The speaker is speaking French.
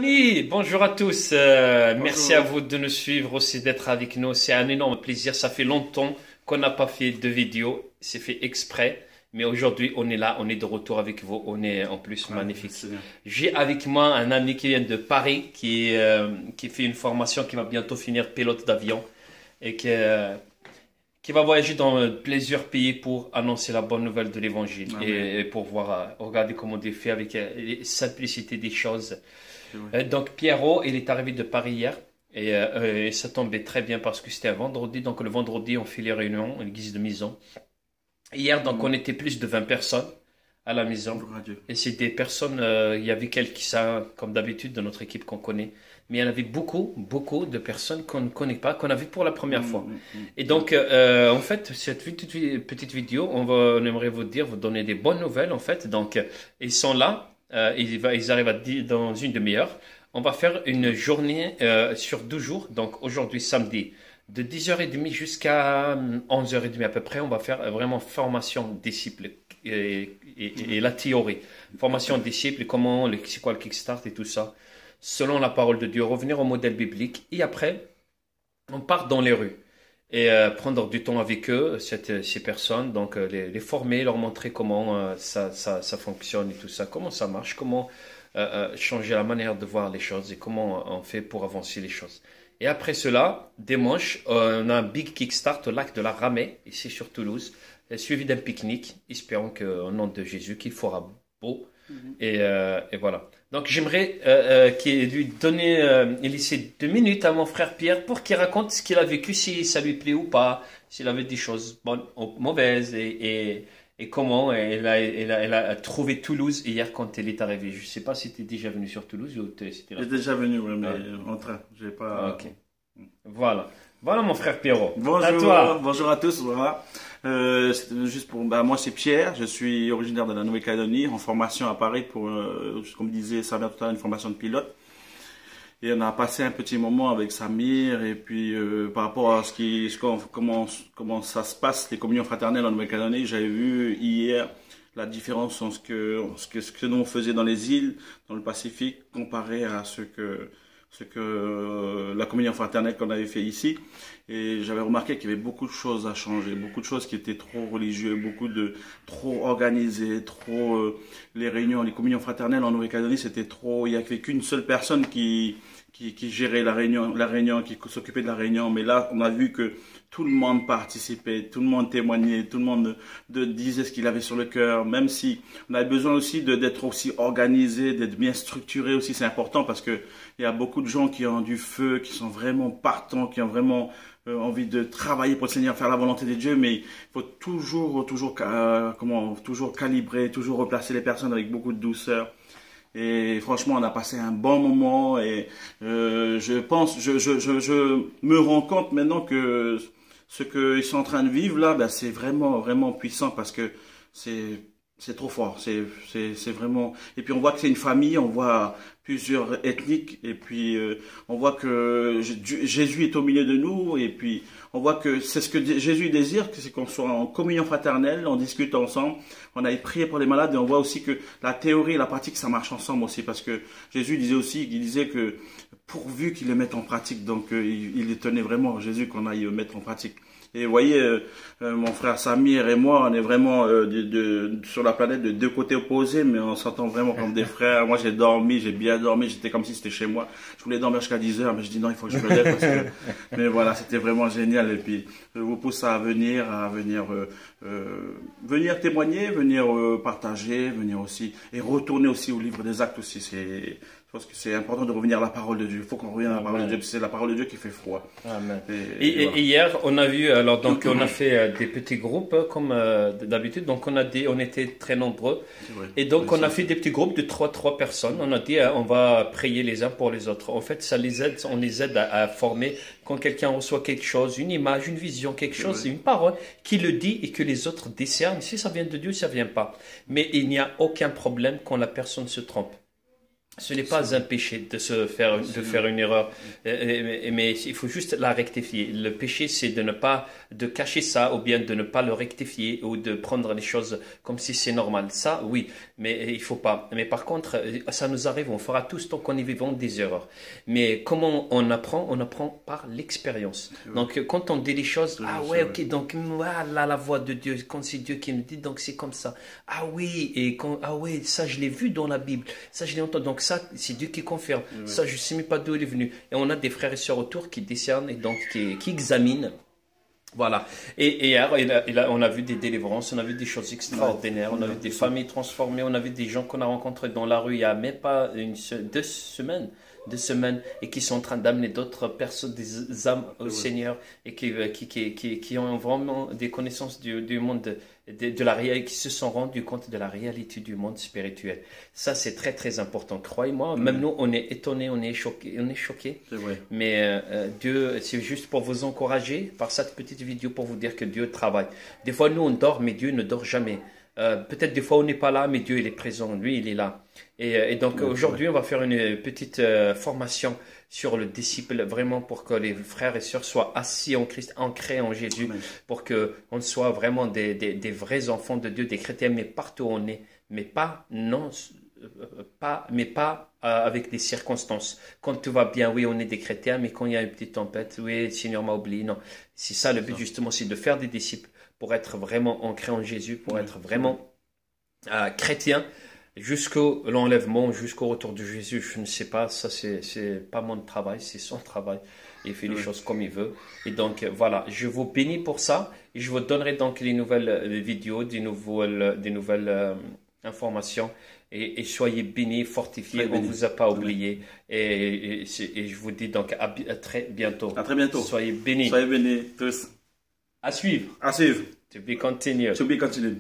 Amis, bonjour à tous. Merci à Bonjour. vous de nous suivre aussi, d'être avec nous. C'est un énorme plaisir. Ça fait longtemps qu'on n'a pas fait de vidéo. C'est fait exprès. Mais aujourd'hui, on est là, on est de retour avec vous. On est en plus Ouais, magnifique. c'est bien. J'ai avec moi un ami qui vient de Paris, qui fait une formation, qui va bientôt finir pilote d'avion et qui va voyager dans plusieurs pays pour annoncer la bonne nouvelle de l'évangile Amen. et pour voir, regarder comment Dieu fait avec la simplicité des choses. C'est vrai. Donc Pierrot, il est arrivé de Paris hier et ça tombait très bien parce que c'était un vendredi. Donc le vendredi, on fait les réunions en guise de maison. Hier, donc on était plus de 20 personnes à la maison. Gloire à Dieu. Et c'est des personnes, il y avait quelques-uns, comme d'habitude, de notre équipe qu'on connaît. Mais il y en avait beaucoup, beaucoup de personnes qu'on ne connaît pas, qu'on a vu pour la première fois. Et donc, en fait, cette petite vidéo, on aimerait vous dire, vous donner des bonnes nouvelles, en fait. Donc, ils sont là, ils arrivent dans une demi-heure. On va faire une journée sur 12 jours. Donc, aujourd'hui, samedi, de 10h30 jusqu'à 11h30 à peu près, on va faire vraiment formation disciple et la théorie. Formation disciple, c'est quoi le kickstart et tout ça. Selon la parole de Dieu, revenir au modèle biblique. Et après, on part dans les rues et prendre du temps avec eux, ces personnes, donc les former, leur montrer comment ça fonctionne et tout ça, comment ça marche, comment changer la manière de voir les choses et comment on fait pour avancer les choses. Et après cela, dimanche, on a un big kickstart au lac de la Ramée, ici sur Toulouse, suivi d'un pique-nique. Espérons qu'au nom de Jésus, qu'il fera beau. Et voilà. Donc j'aimerais lui donner, laisser 2 minutes à mon frère Pierre pour qu'il raconte ce qu'il a vécu, si ça lui plaît ou pas, s'il avait des choses bonnes ou mauvaises et comment elle a trouvé Toulouse hier quand elle est arrivée. Je ne sais pas si tu es déjà venu sur Toulouse ou c'était là. J'étais déjà venu, ouais, mais Ah, en train. J'ai ah, pas. ok. Voilà. Voilà mon frère Pierrot. À Bonjour, toi. bonjour à tous. Voilà. C'était juste pour. Moi, c'est Pierre. Je suis originaire de la Nouvelle-Calédonie, en formation à Paris pour, comme disait Samir tout à l'heure, une formation de pilote. Et on a passé un petit moment avec Samir et puis par rapport à comment ça se passe les communions fraternelles en Nouvelle-Calédonie, j'avais vu hier la différence en ce que nous on faisait dans les îles, dans le Pacifique, comparé à ce que la communion fraternelle qu'on avait fait ici. Et j'avais remarqué qu'il y avait beaucoup de choses à changer, beaucoup de choses qui étaient trop religieuses, trop organisées, les réunions, les communions fraternelles en Nouvelle-Calédonie, c'était trop, il n'y avait qu'une seule personne qui gérait la réunion, qui s'occupait de la réunion. Mais là, on a vu que tout le monde participait, tout le monde témoignait, tout le monde disait ce qu'il avait sur le cœur, même si on avait besoin aussi d'être aussi organisé, d'être bien structuré aussi, c'est important parce que il y a beaucoup de gens qui ont du feu, qui sont vraiment partants, qui ont vraiment envie de travailler pour le Seigneur, faire la volonté de Dieu, mais il faut toujours calibrer, toujours replacer les personnes avec beaucoup de douceur. Et franchement, on a passé un bon moment et je me rends compte maintenant que ce qu'ils sont en train de vivre là, ben, c'est vraiment, vraiment puissant parce que c'est trop fort. C'est vraiment. Et puis on voit que c'est une famille, on voit plusieurs ethniques et puis on voit que Jésus est au milieu de nous et puis on voit que c'est ce que Jésus désire, c'est qu'on soit en communion fraternelle, on discute ensemble, on a prié pour les malades et on voit aussi que la théorie et la pratique ça marche ensemble aussi parce que Jésus disait aussi, il disait que pourvu qu'ils le mettent en pratique, donc il tenait vraiment Jésus qu'on aille mettre en pratique. Et vous voyez, mon frère Samir et moi, on est vraiment sur la planète de deux côtés opposés, mais on s'entend vraiment comme des frères. Moi, j'ai dormi, j'ai bien dormi, j'étais comme si c'était chez moi. Je voulais dormir jusqu'à 10 heures, mais je dis non, il faut que je me lève parce que... Mais voilà, c'était vraiment génial. Et puis, je vous pousse à venir témoigner, venir partager, venir aussi, et retourner aussi au livre des Actes aussi. Je pense que c'est important de revenir à la parole de Dieu. Il faut qu'on revienne à la parole de Dieu, parce que c'est la parole de Dieu qui fait froid. Amen. Et voilà. Et hier, on a vu, alors donc on a fait des petits groupes comme d'habitude. Donc on était très nombreux. C'est vrai. Et donc Oui, on a fait des petits groupes de trois personnes. On a dit on va prier les uns pour les autres. En fait, on les aide à former quand quelqu'un reçoit quelque chose, une image, une vision, quelque C'est chose, vrai. une parole, qui le dit et que les autres discernent si ça vient de Dieu, si ça vient pas. Mais il n'y a aucun problème quand la personne se trompe. Ce n'est pas un péché de faire une erreur, mais il faut juste la rectifier. Le péché, c'est de ne pas, de cacher ça, ou bien de ne pas le rectifier, ou de prendre les choses comme si c'est normal. Ça, oui, mais il faut pas. Mais par contre, ça nous arrive, on fera tous tant qu'on est vivant des erreurs. Mais comment on apprend? On apprend par l'expérience. Donc, quand on dit les choses, ah ouais, ok, donc voilà la voix de Dieu, quand c'est Dieu qui me dit, donc c'est comme ça. Ah oui, ah ouais, ça je l'ai vu dans la Bible, ça je l'ai entendu. Donc ça, c'est Dieu qui confirme. Ça, je ne sais même pas d'où il est venu. Et on a des frères et sœurs autour qui discernent et donc qui examinent. Voilà. Et on a vu des délivrances, on a vu des choses extraordinaires, on a vu des familles transformées, on a vu des gens qu'on a rencontrés dans la rue il y a même pas 2 semaines, et qui sont en train d'amener d'autres personnes, des âmes au Seigneur, et qui ont vraiment des connaissances du monde, de la réalité, qui se sont rendus compte de la réalité du monde spirituel. Ça, c'est très, très important. Croyez-moi, même nous, on est étonnés, on est choqués. C'est vrai. Mais Dieu, c'est juste pour vous encourager par cette petite vidéo, pour vous dire que Dieu travaille. Des fois, nous, on dort, mais Dieu ne dort jamais. Peut-être des fois, on n'est pas là, mais Dieu, il est présent. Lui, il est là. Et donc, aujourd'hui, on va faire une petite formation sur le disciple, vraiment pour que les frères et sœurs soient assis en Christ, ancrés en Jésus, pour qu'on soit vraiment des vrais enfants de Dieu, des chrétiens, mais partout où on est, mais pas avec des circonstances. Quand tout va bien, oui, on est des chrétiens, mais quand il y a une petite tempête, oui, le Seigneur m'a oublié. Non, c'est ça le but, justement, c'est de faire des disciples pour être vraiment ancrés en Jésus, pour être vraiment chrétien, jusqu'au l'enlèvement, jusqu'au retour de Jésus. Je ne sais pas, ça c'est pas mon travail, c'est son travail. Il fait les choses comme il veut. Et donc voilà, je vous bénis pour ça, et je vous donnerai donc les nouvelles vidéos, des nouvelles informations. Et soyez bénis, fortifiés, on ne vous a pas oublié. Et je vous dis donc à très bientôt. À très bientôt. Soyez bénis. Soyez bénis tous. À suivre. À suivre. To be continued. To be continued.